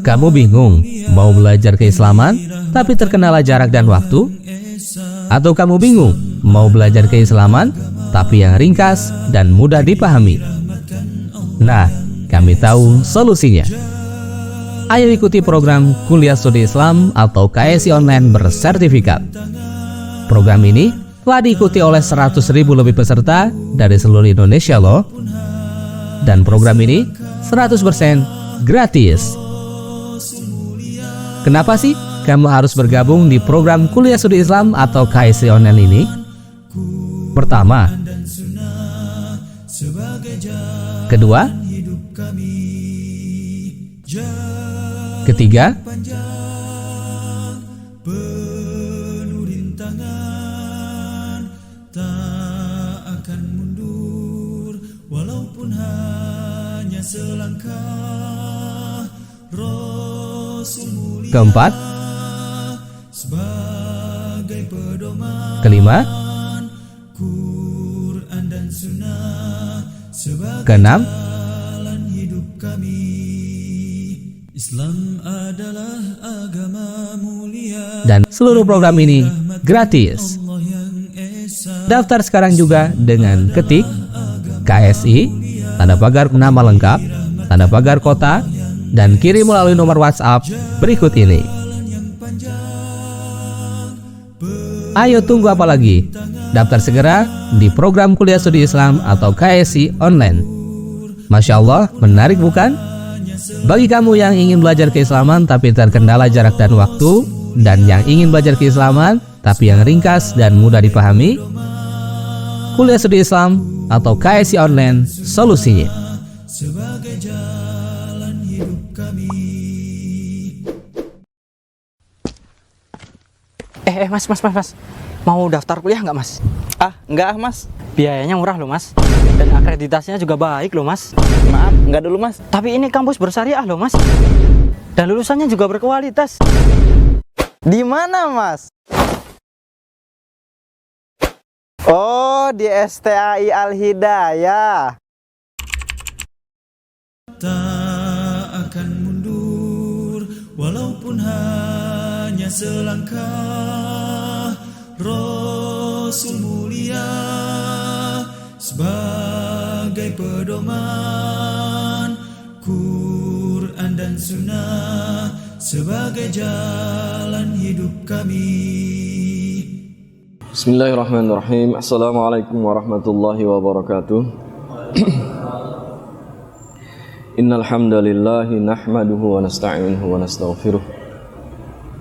Kamu bingung mau belajar keislaman tapi terkendala jarak dan waktu? Atau kamu bingung mau belajar keislaman tapi yang ringkas dan mudah dipahami? Nah, kami tahu solusinya. Ayo ikuti program Kuliah Studi Islam atau KSI Online bersertifikat. Program ini telah diikuti oleh 100.000 lebih peserta dari seluruh Indonesia loh. Dan program ini 100% gratis. Kenapa sih kamu harus bergabung di program Kuliah Studi Islam atau KSI Online ini? Pertama, kedua, ketiga, keempat, kelima, keenam, dan seluruh program ini gratis. Daftar sekarang juga dengan ketik KSI, tanda pagar nama lengkap, tanda pagar kota, dan kirim melalui nomor WhatsApp berikut ini. Ayo tunggu apa lagi? Daftar segera di program Kuliah Studi Islam atau KSI Online. Masya Allah, menarik bukan? Bagi kamu yang ingin belajar keislaman tapi terkendala jarak dan waktu, dan yang ingin belajar keislaman tapi yang ringkas dan mudah dipahami, Kuliah Studi Islam atau KSI Online solusinya. Mas. Mau daftar kuliah nggak, Mas? Enggak Mas. Biayanya murah loh, Mas. Dan akreditasinya juga baik loh, Mas. Maaf, enggak dulu Mas. Tapi ini kampus bersyariah loh, Mas. Dan lulusannya juga berkualitas. Di mana Mas? Oh, di STAI Al-Hidayah. Tak akan mundur walaupun hanya selangkah. Rasul mulia sebagai pedoman, Quran dan Sunnah sebagai jalan hidup kami. Bismillahirrahmanirrahim. Assalamualaikum warahmatullahi wabarakatuh. Innal hamdalillahi nahmaduhu wa nasta'inuhu wa nastaghfiruh.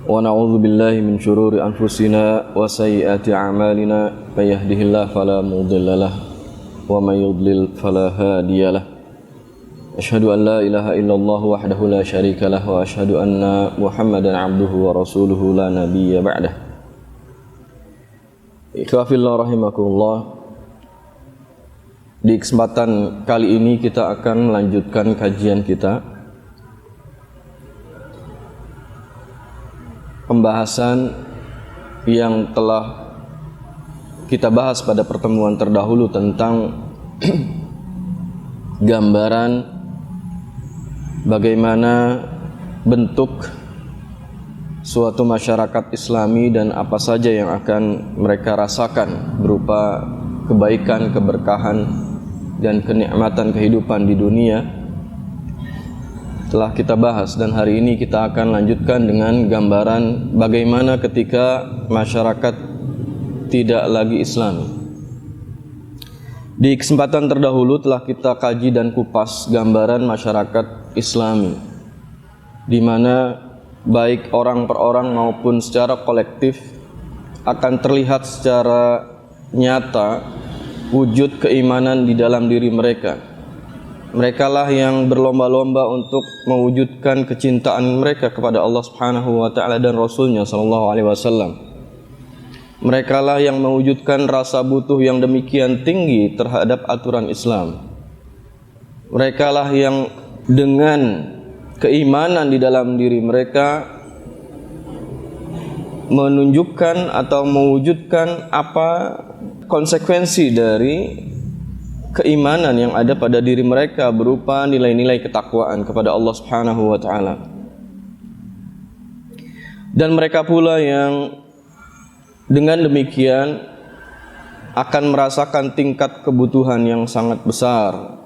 Wa na'udzu billahi min syururi anfusina wa sayyiati a'malina. May yahdihillahu fala mudilla lahu wa may yudlil fala hadiyalah. Asyhadu an la ilaha illallah wahdahu la syarika lahu wa asyhadu anna Muhammadan 'abduhu wa rasuluhu la nabiyya ba'dah. Ikhwafillah rahimakumullah. Di kesempatan kali ini kita akan melanjutkan kajian kita, pembahasan yang telah kita bahas pada pertemuan terdahulu tentang gambaran bagaimana bentuk suatu masyarakat Islami dan apa saja yang akan mereka rasakan berupa kebaikan, keberkahan, dan kenikmatan kehidupan di dunia telah kita bahas, dan hari ini kita akan lanjutkan dengan gambaran bagaimana ketika masyarakat tidak lagi Islami. Di kesempatan terdahulu telah kita kaji dan kupas gambaran masyarakat Islami, di mana baik orang per orang maupun secara kolektif akan terlihat secara nyata wujud keimanan di dalam diri mereka. Merekalah yang berlomba-lomba untuk mewujudkan kecintaan mereka kepada Allah Subhanahu wa taala dan Rasulnya sallallahu alaihi wasallam. Merekalah yang mewujudkan rasa butuh yang demikian tinggi terhadap aturan Islam. Merekalah yang dengan keimanan di dalam diri mereka menunjukkan atau mewujudkan apa konsekuensi dari keimanan yang ada pada diri mereka berupa nilai-nilai ketakwaan kepada Allah Subhanahu wa taala. Dan mereka pula yang dengan demikian akan merasakan tingkat kebutuhan yang sangat besar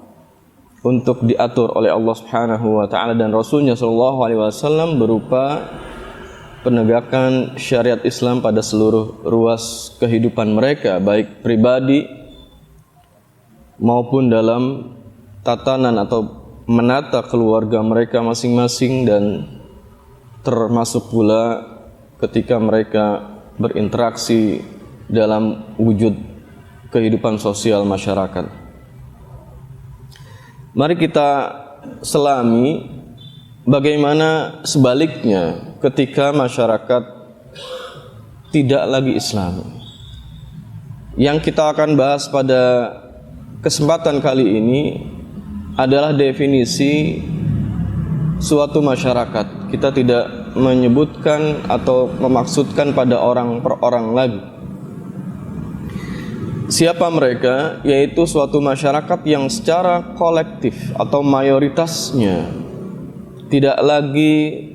untuk diatur oleh Allah Subhanahu wa taala dan Rasulnya sallallahu alaihi wasallam berupa penegakan syariat Islam pada seluruh ruas kehidupan mereka, baik pribadi maupun dalam tatanan atau menata keluarga mereka masing-masing, dan termasuk pula ketika mereka berinteraksi dalam wujud kehidupan sosial masyarakat. Mari kita selami bagaimana sebaliknya ketika masyarakat tidak lagi Islam. Yang kita akan bahas pada kesempatan kali ini adalah definisi suatu masyarakat. Kita tidak menyebutkan atau memaksudkan pada orang per orang lagi. Siapa mereka? Yaitu suatu masyarakat yang secara kolektif atau mayoritasnya tidak lagi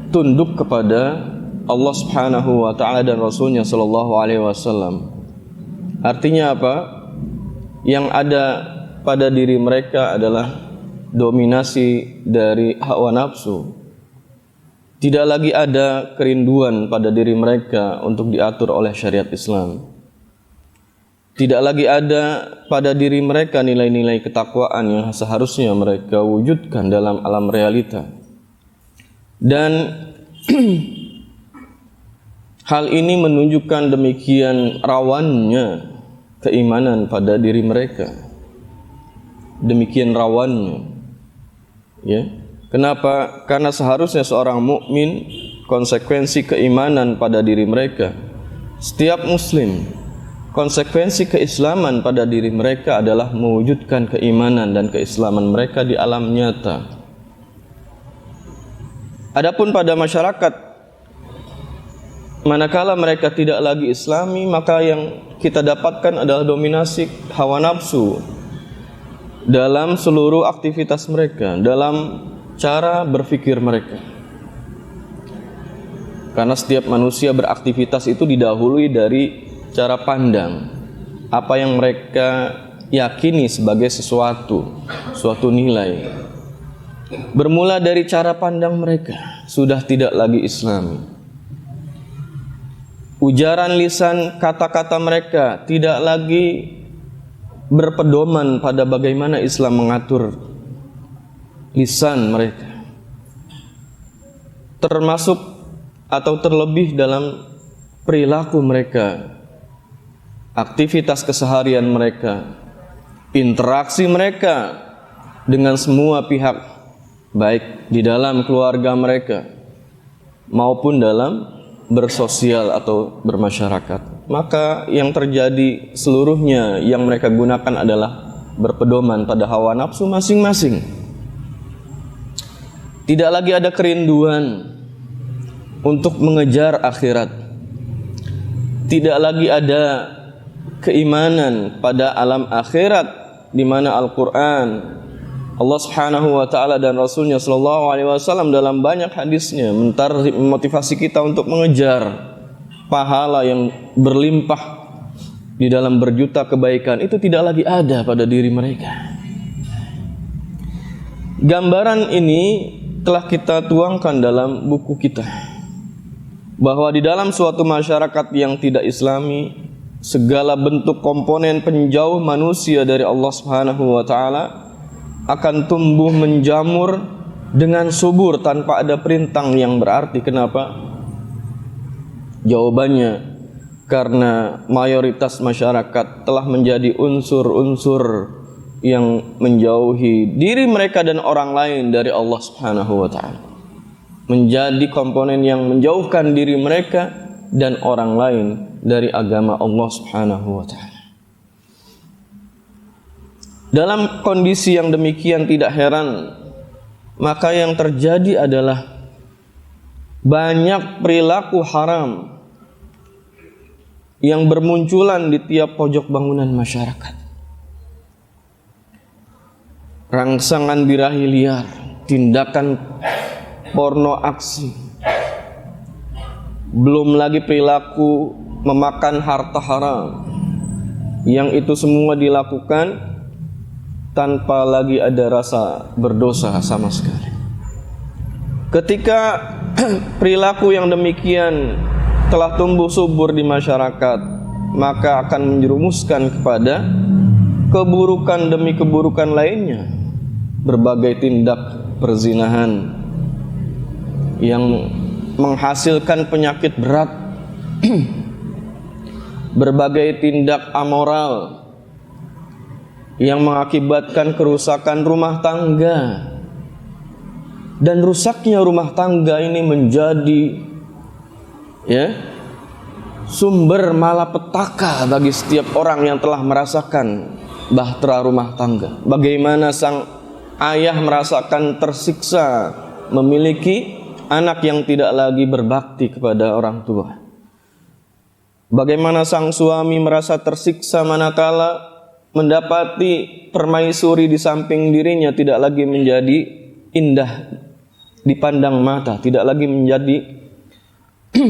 tunduk kepada Allah Subhanahu wa taala dan Rasulnya sallallahu alaihi wasallam. Artinya apa? Yang ada pada diri mereka adalah dominasi dari hawa nafsu. Tidak lagi ada kerinduan pada diri mereka untuk diatur oleh syariat Islam. Tidak lagi ada pada diri mereka nilai-nilai ketakwaan yang seharusnya mereka wujudkan dalam alam realita. Dan hal ini menunjukkan demikian rawannya keimanan pada diri mereka. Demikian rawannya. Ya. Kenapa? Karena seharusnya seorang mukmin konsekuensi keimanan pada diri mereka. Setiap muslim konsekuensi keislaman pada diri mereka adalah mewujudkan keimanan dan keislaman mereka di alam nyata. Adapun pada masyarakat, manakala mereka tidak lagi Islami, maka yang kita dapatkan adalah dominasi hawa nafsu dalam seluruh aktivitas mereka, dalam cara berpikir mereka. Karena setiap manusia beraktivitas itu didahului dari cara pandang, apa yang mereka yakini sebagai suatu nilai. Bermula dari cara pandang mereka, sudah tidak lagi Islami. Ujaran lisan, kata-kata mereka tidak lagi berpedoman pada bagaimana Islam mengatur lisan mereka. Termasuk atau terlebih dalam perilaku mereka, aktivitas keseharian mereka, interaksi mereka dengan semua pihak, baik di dalam keluarga mereka maupun dalam bersosial atau bermasyarakat. Maka yang terjadi seluruhnya yang mereka gunakan adalah berpedoman pada hawa nafsu masing-masing. Tidak lagi ada kerinduan untuk mengejar akhirat. Tidak lagi ada keimanan pada alam akhirat, di mana Al-Quran, Allah Subhanahu wa taala dan Rasulnya sallallahu alaihi wasallam dalam banyak hadisnya memotivasi kita untuk mengejar pahala yang berlimpah di dalam berjuta kebaikan. Itu tidak lagi ada pada diri mereka. Gambaran ini telah kita tuangkan dalam buku kita, bahwa di dalam suatu masyarakat yang tidak Islami, segala bentuk komponen penjauh manusia dari Allah Subhanahu wa taala akan tumbuh menjamur dengan subur tanpa ada perintang yang berarti. Kenapa? Jawabannya karena mayoritas masyarakat telah menjadi unsur-unsur yang menjauhi diri mereka dan orang lain dari Allah Subhanahu wa taala. Menjadi komponen yang menjauhkan diri mereka dan orang lain dari agama Allah Subhanahu wa taala. Dalam kondisi yang demikian tidak heran, maka yang terjadi adalah banyak perilaku haram yang bermunculan di tiap pojok bangunan masyarakat. rangsangan birahi liar, tindakan porno aksi, belum lagi perilaku memakan harta haram, yang itu semua dilakukan tanpa lagi ada rasa berdosa sama sekali. Ketika perilaku yang demikian telah tumbuh subur di masyarakat, maka akan menjerumuskan kepada keburukan demi keburukan lainnya. Berbagai tindak perzinahan yang menghasilkan penyakit berat, berbagai tindak amoral yang mengakibatkan kerusakan rumah tangga. Dan rusaknya rumah tangga ini menjadi sumber malapetaka bagi setiap orang yang telah merasakan bahtera rumah tangga. Bagaimana sang ayah merasakan tersiksa memiliki anak yang tidak lagi berbakti kepada orang tua. Bagaimana sang suami merasa tersiksa manakala mendapati permaisuri di samping dirinya tidak lagi menjadi indah dipandang mata, tidak lagi menjadi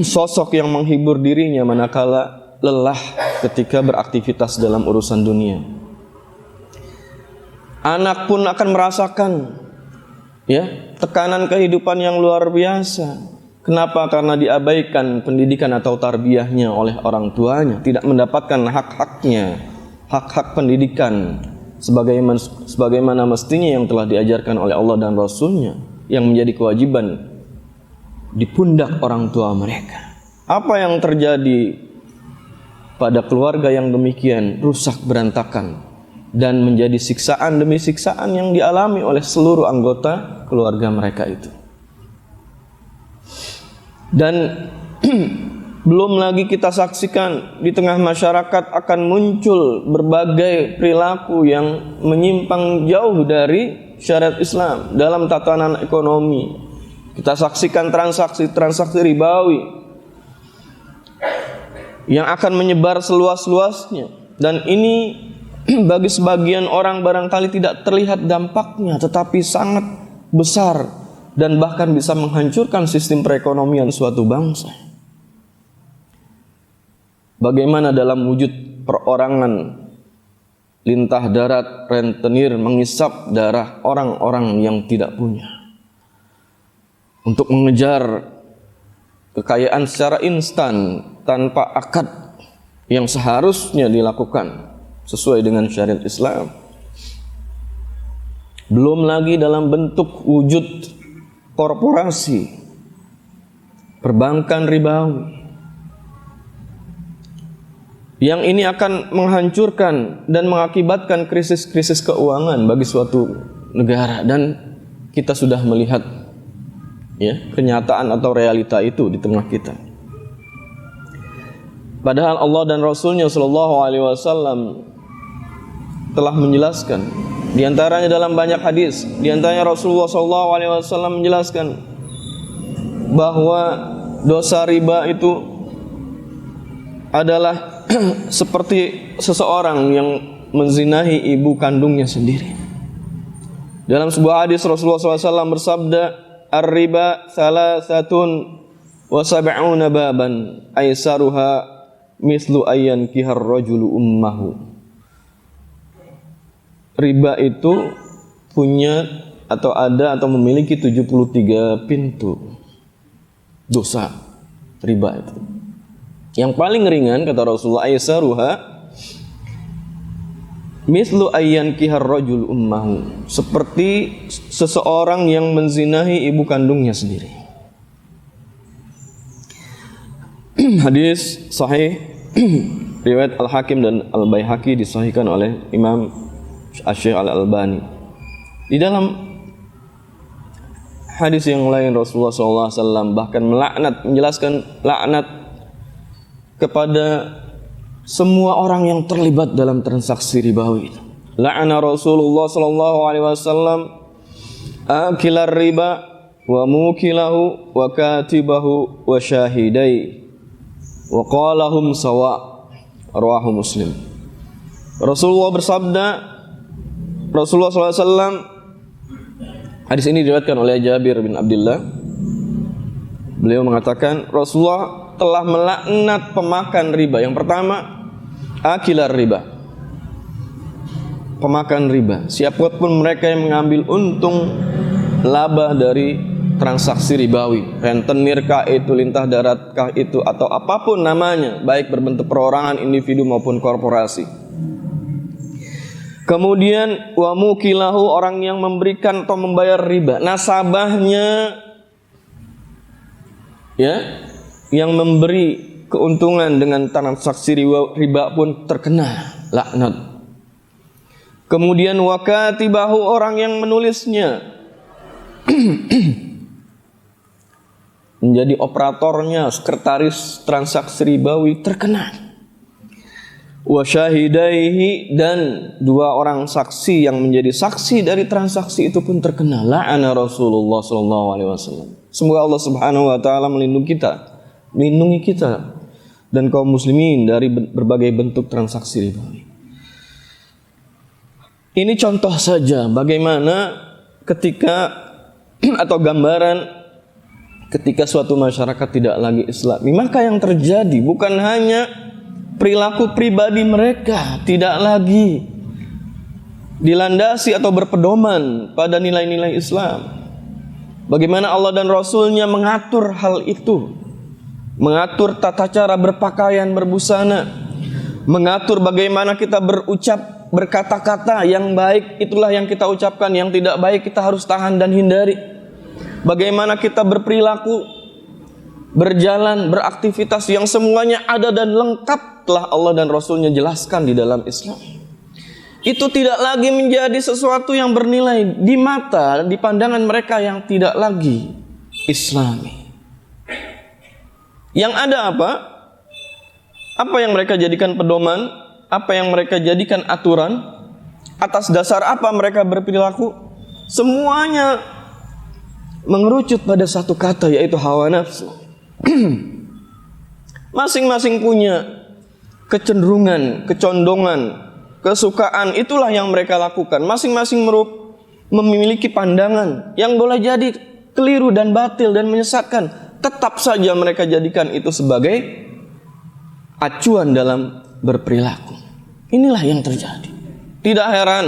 sosok yang menghibur dirinya manakala lelah ketika beraktivitas dalam urusan dunia. Anak pun akan merasakan tekanan kehidupan yang luar biasa. Kenapa? Karena diabaikan pendidikan atau tarbiyahnya oleh orang tuanya, tidak mendapatkan hak-haknya, hak-hak pendidikan sebagaimana mestinya yang telah diajarkan oleh Allah dan Rasulnya, yang menjadi kewajiban di pundak orang tua mereka. Apa yang terjadi pada keluarga yang demikian rusak berantakan dan menjadi siksaan demi siksaan yang dialami oleh seluruh anggota keluarga mereka itu. Dan belum lagi kita saksikan di tengah masyarakat akan muncul berbagai perilaku yang menyimpang jauh dari syariat Islam dalam tatanan ekonomi. Kita saksikan transaksi ribawi yang akan menyebar seluas-luasnya, dan ini bagi sebagian orang barangkali tidak terlihat dampaknya, tetapi sangat besar dan bahkan bisa menghancurkan sistem perekonomian suatu bangsa. Bagaimana dalam wujud perorangan lintah darat rentenir mengisap darah orang-orang yang tidak punya untuk mengejar kekayaan secara instan tanpa akad yang seharusnya dilakukan sesuai dengan syariat Islam. Belum lagi dalam bentuk wujud korporasi, perbankan ribawi, yang ini akan menghancurkan dan mengakibatkan krisis-krisis keuangan bagi suatu negara. Dan kita sudah melihat kenyataan atau realita itu di tengah kita. Padahal Allah dan Rasulnya Shallallahu Alaihi Wasallam telah menjelaskan, di antaranya dalam banyak hadis, di antaranya Rasulullah Shallallahu Alaihi Wasallam menjelaskan bahwa dosa riba itu adalah seperti seseorang yang menzinahi ibu kandungnya sendiri. Dalam sebuah hadis Rasulullah SAW bersabda, "Ar-riba salasatun wa sab'una baban, aisaruha mislu ayyan kihar rajulu ummahu." Riba itu punya atau ada atau memiliki 73 pintu dosa riba itu. Yang paling ringan kata Rasulullah, aisaruha mislu ayyan kihar rajul ummahu, seperti seseorang yang menzinahi ibu kandungnya sendiri. Hadis sahih riwayat Al-Hakim dan Al-Baihaqi, disahihkan oleh Imam Asy-Syaikh Al-Albani. Di dalam hadis yang lain Rasulullah SAW bahkan menjelaskan laknat kepada semua orang yang terlibat dalam transaksi ribawi. La'ana Rasulullah SAW akilar riba wa mukilahu wa katibahu wa syahidai wa qalahum sawa, rawahu Muslim. Rasulullah SAW Hadis ini diriwayatkan oleh Jabir bin Abdullah. Beliau mengatakan Rasulullah telah melaknat pemakan riba. Yang pertama, akilar riba, pemakan riba. Siapapun mereka yang mengambil untung laba dari transaksi ribawi, rentenir kah itu, lintah darat kah itu, atau apapun namanya, baik berbentuk perorangan, individu maupun korporasi. Kemudian wa mukilahu, orang yang memberikan atau membayar riba, nasabahnya ya, yang memberi keuntungan dengan transaksi riba pun terkena laknat. Kemudian wakatibahu, orang yang menulisnya menjadi operatornya, sekretaris transaksi ribawi, terkena. Wasyahidaihi, dan dua orang saksi yang menjadi saksi dari transaksi itu pun terkena. La'ana Rasulullah SAW. Semoga Allah Subhanahu wa taala melindungi kita dan kaum muslimin dari berbagai bentuk transaksi ribawi. Ini contoh saja bagaimana ketika atau gambaran ketika suatu masyarakat tidak lagi Islami, maka yang terjadi bukan hanya perilaku pribadi mereka tidak lagi dilandasi atau berpedoman pada nilai-nilai Islam. Bagaimana Allah dan Rasulnya mengatur hal itu, mengatur tata cara berpakaian, berbusana, mengatur bagaimana kita berucap, berkata-kata. Yang baik itulah yang kita ucapkan, yang tidak baik kita harus tahan dan hindari. Bagaimana kita berperilaku, berjalan, beraktivitas, yang semuanya ada dan lengkap telah Allah dan Rasulnya jelaskan di dalam Islam. Itu tidak lagi menjadi sesuatu yang bernilai di mata, di pandangan mereka yang tidak lagi Islami. Yang ada apa? Apa yang mereka jadikan pedoman? Apa yang mereka jadikan aturan? Atas dasar apa mereka berperilaku? Semuanya mengerucut pada satu kata, yaitu hawa nafsu. Masing-masing punya kecenderungan, kecondongan, kesukaan, itulah yang mereka lakukan. Masing-masing memiliki pandangan yang boleh jadi keliru dan batil dan menyesatkan. Tetap saja mereka jadikan itu sebagai acuan dalam berperilaku. Inilah yang terjadi. Tidak heran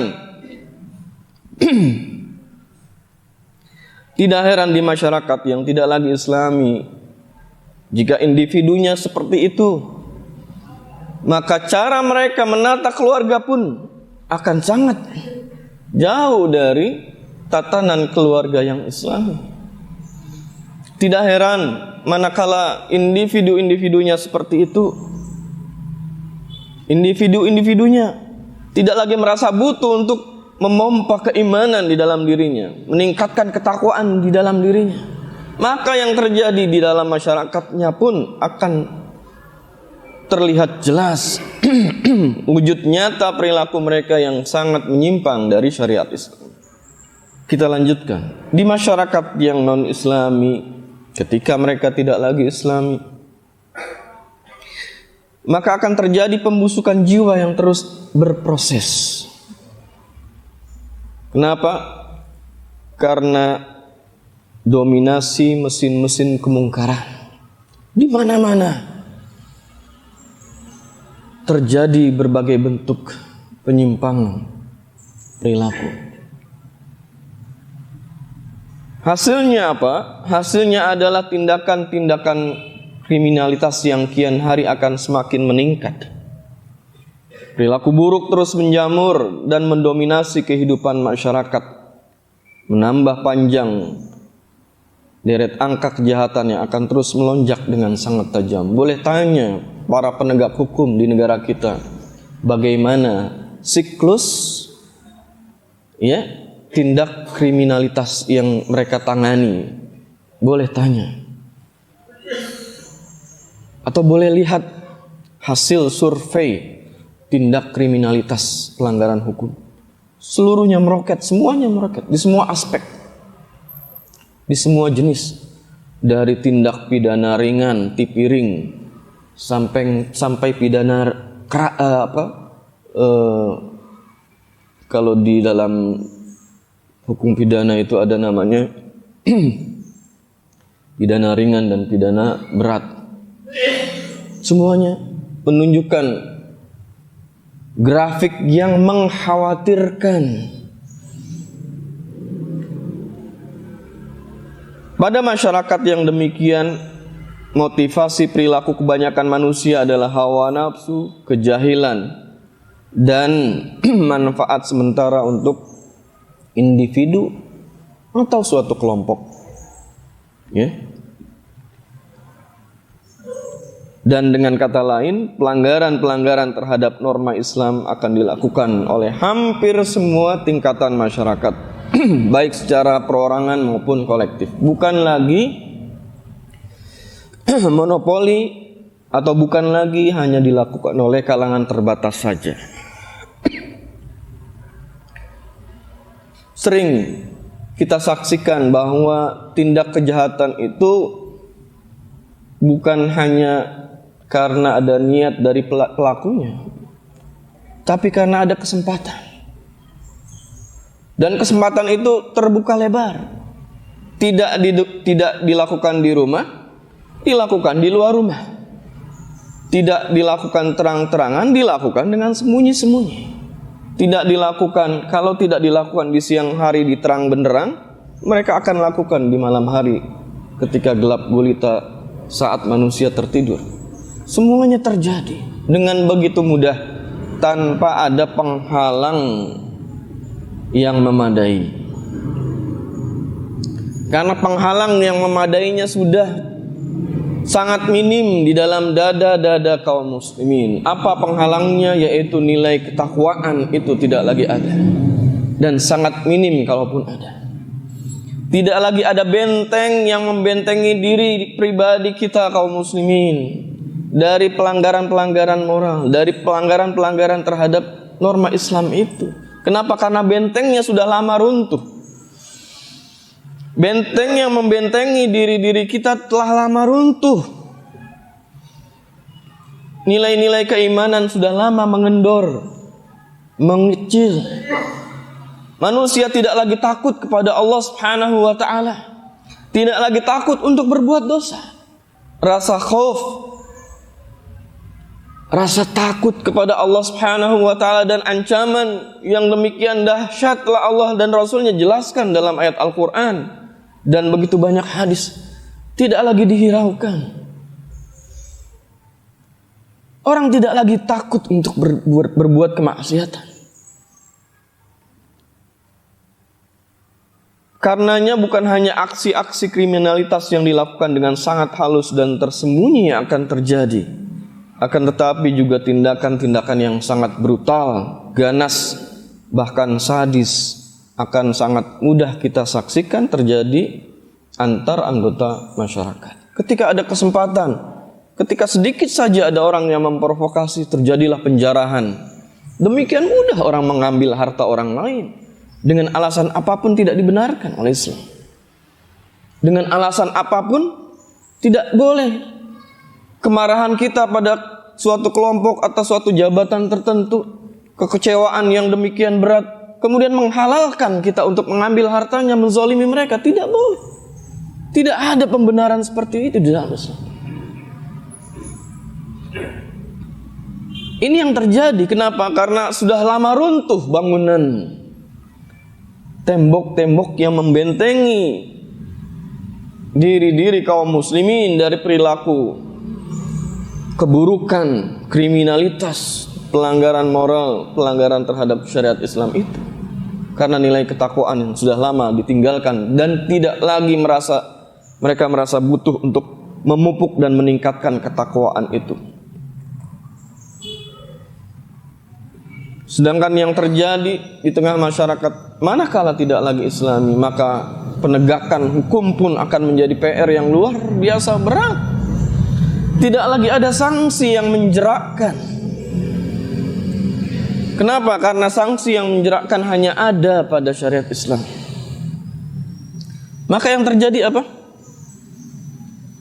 tidak heran di masyarakat yang tidak lagi Islami, jika individunya seperti itu, maka cara mereka menata keluarga pun akan sangat jauh dari tatanan keluarga yang Islami. Tidak heran manakala individu-individunya seperti itu, individu-individunya tidak lagi merasa butuh untuk memompa keimanan di dalam dirinya, meningkatkan ketakwaan di dalam dirinya, maka yang terjadi di dalam masyarakatnya pun akan terlihat jelas wujud nyata perilaku mereka yang sangat menyimpang dari syariat Islam. Kita lanjutkan. Di masyarakat yang non-Islami, ketika mereka tidak lagi Islami, maka akan terjadi pembusukan jiwa yang terus berproses. Kenapa? Karena dominasi mesin-mesin kemungkaran. Di mana-mana terjadi berbagai bentuk penyimpangan perilaku. Hasilnya apa? Hasilnya adalah tindakan-tindakan kriminalitas yang kian hari akan semakin meningkat. Perilaku buruk terus menjamur dan mendominasi kehidupan masyarakat, menambah panjang deret angka kejahatan yang akan terus melonjak dengan sangat tajam. Boleh tanya para penegak hukum di negara kita, bagaimana siklus ya tindak kriminalitas yang mereka tangani? Boleh tanya. Atau boleh lihat hasil survei tindak kriminalitas pelanggaran hukum. Seluruhnya meroket, semuanya meroket di semua aspek, di semua jenis, dari tindak pidana ringan, tipiring, sampai pidana kalau di dalam hukum pidana itu ada namanya pidana ringan dan pidana berat. Semuanya menunjukkan grafik yang mengkhawatirkan. Pada masyarakat yang demikian, motivasi perilaku kebanyakan manusia adalah hawa nafsu, kejahilan, dan manfaat sementara untuk individu atau suatu kelompok. Ya. Dan dengan kata lain, pelanggaran-pelanggaran terhadap norma Islam akan dilakukan oleh hampir semua tingkatan masyarakat, baik secara perorangan maupun kolektif. Bukan lagi monopoli atau bukan lagi hanya dilakukan oleh kalangan terbatas saja. Sering kita saksikan bahwa tindak kejahatan itu bukan hanya karena ada niat dari pelakunya, tapi karena ada kesempatan. Dan kesempatan itu terbuka lebar. Tidak dilakukan di rumah, dilakukan di luar rumah. Tidak dilakukan terang-terangan, dilakukan dengan sembunyi-sembunyi. Tidak dilakukan, kalau tidak dilakukan di siang hari di terang benderang, mereka akan lakukan di malam hari ketika gelap gulita saat manusia tertidur. Semuanya terjadi dengan begitu mudah tanpa ada penghalang yang memadai. Karena penghalang yang memadainya sudah sangat minim di dalam dada-dada kaum muslimin. Apa penghalangnya? Yaitu nilai ketakwaan itu tidak lagi ada, dan sangat minim kalaupun ada. Tidak lagi ada benteng yang membentengi diri pribadi kita kaum muslimin dari pelanggaran-pelanggaran moral, dari pelanggaran-pelanggaran terhadap norma Islam itu. Kenapa? Karena bentengnya sudah lama runtuh. Benteng yang membentengi diri-diri kita telah lama runtuh. Nilai-nilai keimanan sudah lama mengendor, mengecil. Manusia tidak lagi takut kepada Allah Subhanahu wa ta'ala. Tidak lagi takut untuk berbuat dosa. Rasa khauf, rasa takut kepada Allah Subhanahu wa ta'ala dan ancaman yang demikian dahsyat telah Allah dan Rasulnya jelaskan dalam ayat Al-Quran dan begitu banyak hadis, tidak lagi dihiraukan. Orang tidak lagi takut untuk berbuat kemaksiatan. Karenanya bukan hanya aksi-aksi kriminalitas yang dilakukan dengan sangat halus dan tersembunyi yang akan terjadi, akan tetapi juga tindakan-tindakan yang sangat brutal, ganas, bahkan sadis akan sangat mudah kita saksikan terjadi antar anggota masyarakat. Ketika ada kesempatan, ketika sedikit saja ada orang yang memprovokasi, terjadilah penjarahan. Demikian mudah orang mengambil harta orang lain dengan alasan apapun tidak dibenarkan oleh Islam. Dengan alasan apapun tidak boleh. Kemarahan kita pada suatu kelompok atau suatu jabatan tertentu, kekecewaan yang demikian berat, kemudian menghalalkan kita untuk mengambil hartanya, menzalimi mereka, tidak boleh. Tidak ada pembenaran seperti itu di dalam Islam. Ini yang terjadi. Kenapa? Karena sudah lama runtuh bangunan, tembok-tembok yang membentengi diri-diri kaum muslimin dari perilaku keburukan, kriminalitas, pelanggaran moral, pelanggaran terhadap syariat Islam itu. Karena nilai ketakwaan yang sudah lama ditinggalkan dan tidak lagi mereka merasa butuh untuk memupuk dan meningkatkan ketakwaan itu. Sedangkan yang terjadi di tengah masyarakat manakala tidak lagi Islami, maka penegakan hukum pun akan menjadi PR yang luar biasa berat. Tidak lagi ada sanksi yang menjerakkan. Kenapa? Karena sanksi yang menjerakkan hanya ada pada syariat Islam. Maka yang terjadi apa?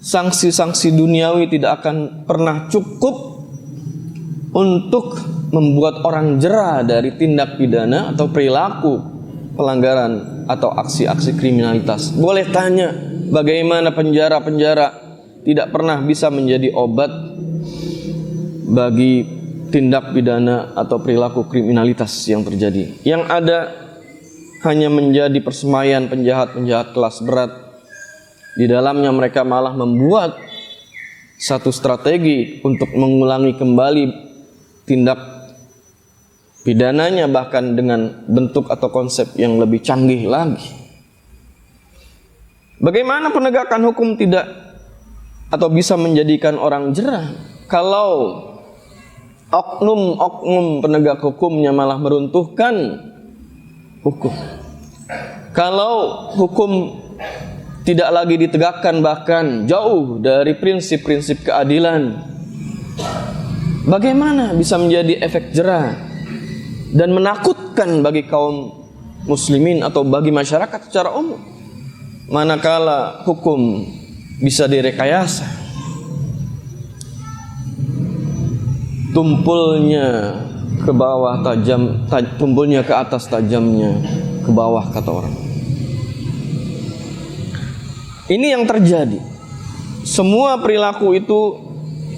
Sanksi-sanksi duniawi tidak akan pernah cukup untuk membuat orang jera dari tindak pidana atau perilaku pelanggaran atau aksi-aksi kriminalitas. Boleh tanya bagaimana penjara-penjara tidak pernah bisa menjadi obat bagi tindak pidana atau perilaku kriminalitas yang terjadi. Yang ada hanya menjadi persemaian penjahat-penjahat kelas berat. Di dalamnya mereka malah membuat satu strategi untuk mengulangi kembali tindak pidananya, bahkan dengan bentuk atau konsep yang lebih canggih lagi. Bagaimana penegakan hukum tidak atau bisa menjadikan orang jerah kalau oknum-oknum penegak hukumnya malah meruntuhkan hukum? Kalau hukum tidak lagi ditegakkan, bahkan jauh dari prinsip-prinsip keadilan, bagaimana bisa menjadi efek jerah dan menakutkan bagi kaum muslimin atau bagi masyarakat secara umum, manakala hukum bisa direkayasa? Tumpulnya ke bawah tajam, tumpulnya ke atas, tajamnya ke bawah, kata orang. Ini yang terjadi. Semua perilaku itu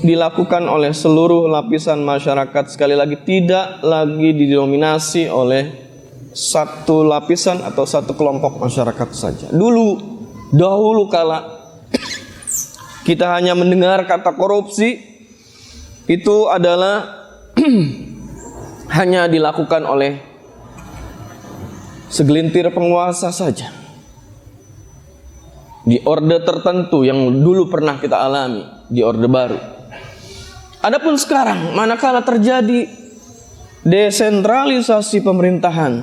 dilakukan oleh seluruh lapisan masyarakat. Sekali lagi, tidak lagi didominasi oleh satu lapisan atau satu kelompok masyarakat saja. Dahulu kala kita hanya mendengar kata korupsi, itu adalah hanya dilakukan oleh segelintir penguasa saja, di orde tertentu yang dulu pernah kita alami di orde baru. Adapun sekarang, manakala terjadi desentralisasi pemerintahan,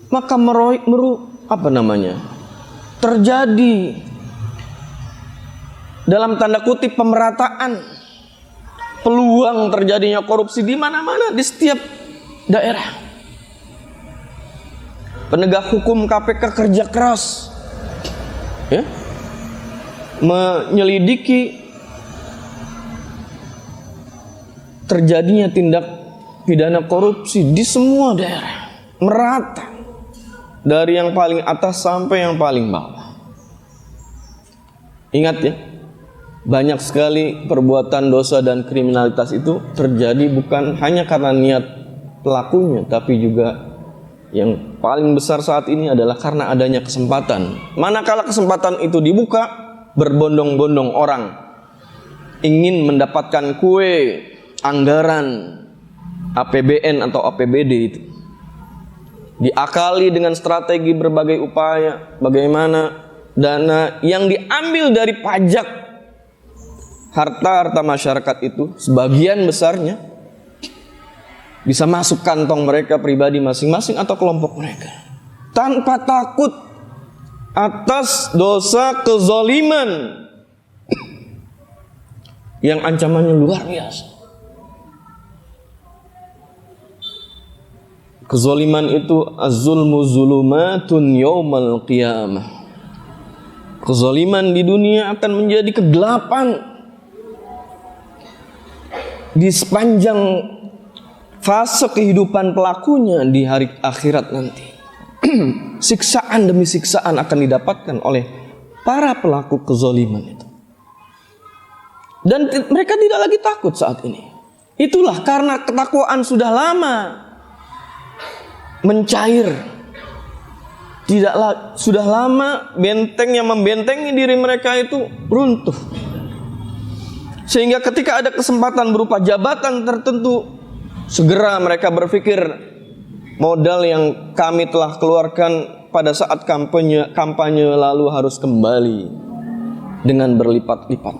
maka terjadi dalam tanda kutip pemerataan, peluang terjadinya korupsi di mana-mana, di setiap daerah. Penegak hukum KPK kerja keras, ya, menyelidiki terjadinya tindak pidana korupsi di semua daerah, merata, dari yang paling atas sampai yang paling bawah. Ingat ya, banyak sekali perbuatan dosa dan kriminalitas itu terjadi bukan hanya karena niat pelakunya, tapi juga yang paling besar saat ini adalah karena adanya kesempatan. Manakala kesempatan itu dibuka, berbondong-bondong orang ingin mendapatkan kue anggaran APBN atau APBD itu. Diakali dengan strategi berbagai upaya, bagaimana dana yang diambil dari pajak, harta-harta masyarakat itu sebagian besarnya bisa masuk kantong mereka pribadi masing-masing atau kelompok mereka, tanpa takut atas dosa kezaliman yang ancamannya luar biasa. Kezaliman itu az-zulmu zulumatun yaumal qiyamah. Kezaliman di dunia akan menjadi kegelapan di sepanjang fase kehidupan pelakunya di hari akhirat nanti. Siksaan demi siksaan akan didapatkan oleh para pelaku kezaliman itu. Dan mereka tidak lagi takut saat ini. Itulah karena ketakwaan sudah lama mencair. Sudah lama benteng yang membentengi diri mereka itu runtuh. Sehingga ketika ada kesempatan berupa jabatan tertentu, segera mereka berpikir, modal yang kami telah keluarkan pada saat kampanye lalu harus kembali dengan berlipat-lipat.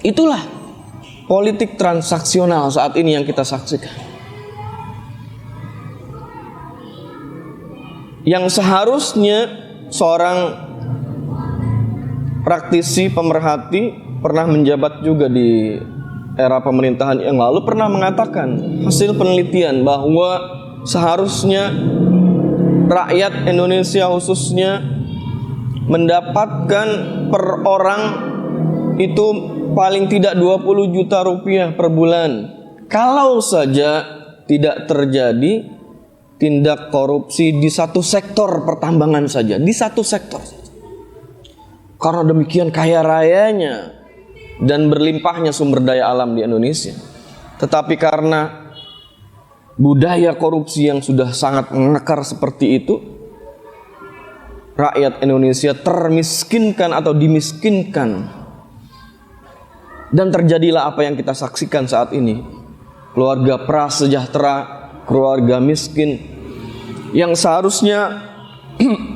Itulah politik transaksional saat ini yang kita saksikan. Yang seharusnya seorang praktisi pemerhati, pernah menjabat juga di era pemerintahan yang lalu, pernah mengatakan hasil penelitian bahwa seharusnya rakyat Indonesia khususnya mendapatkan per orang itu paling tidak 20 juta rupiah per bulan. Kalau saja tidak terjadi tindak korupsi di satu sektor pertambangan saja, di satu sektor. Karena demikian kaya rayanya dan berlimpahnya sumber daya alam di Indonesia. Tetapi karena budaya korupsi yang sudah sangat mengakar seperti itu, rakyat Indonesia termiskinkan atau dimiskinkan. Dan terjadilah apa yang kita saksikan saat ini. Keluarga prasejahtera, keluarga miskin yang seharusnya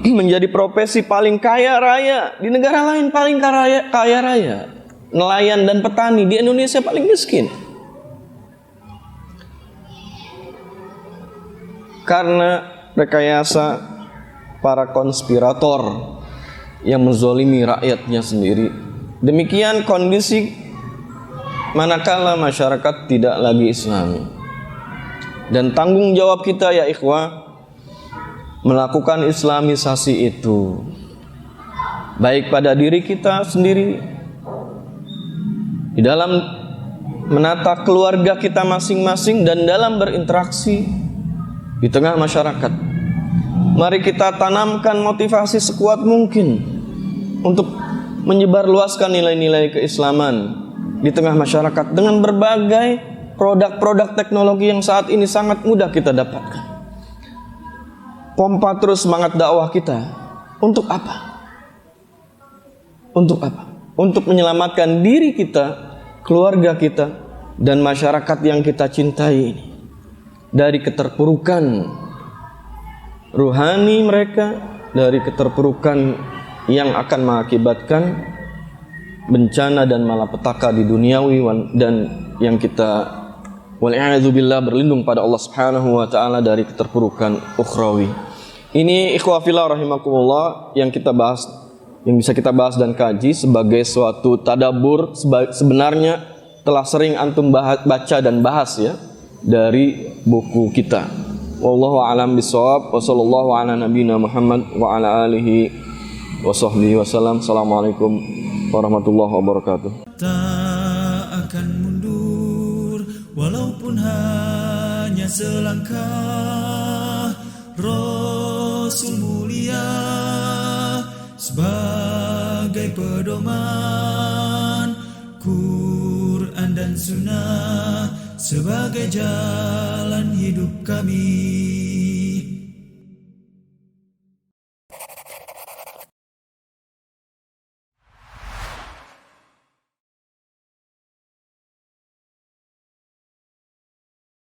menjadi profesi paling kaya raya, di negara lain paling kaya raya, nelayan dan petani, di Indonesia paling miskin. Karena rekayasa para konspirator yang menzolimi rakyatnya sendiri. Demikian kondisi manakala masyarakat tidak lagi Islami. Dan tanggung jawab kita ya ikhwah, melakukan islamisasi itu, baik pada diri kita sendiri, di dalam menata keluarga kita masing-masing, dan dalam berinteraksi di tengah masyarakat. Mari kita tanamkan motivasi sekuat mungkin untuk menyebarluaskan nilai-nilai keislaman di tengah masyarakat dengan berbagai produk-produk teknologi yang saat ini sangat mudah kita dapatkan. Pompa terus semangat dakwah kita. Untuk apa? Untuk apa? Untuk menyelamatkan diri kita, keluarga kita, dan masyarakat yang kita cintai ini dari keterpurukan ruhani mereka, dari keterpurukan yang akan mengakibatkan bencana dan malapetaka di duniawi, dan yang kita wal'iyadzubillah berlindung pada Allah Subhanahu wa taala dari keterpurukan ukhrawi. Ini ikhwah fillah rahimakumullah yang kita bahas, yang bisa kita bahas dan kaji sebagai suatu tadabbur. Sebenarnya telah sering antum baca dan bahas ya dari buku kita. Wallahu a'lam bishawab. Wa sallallahu ala nabiyyina Muhammad wa ala alihi wa sahbihi wasallam. Assalamualaikum warahmatullahi wabarakatuh. Tak akan mundur walaupun hanya selangkah. Rasul mulia sebagai pedoman, Quran dan Sunnah sebagai jalan hidup kami.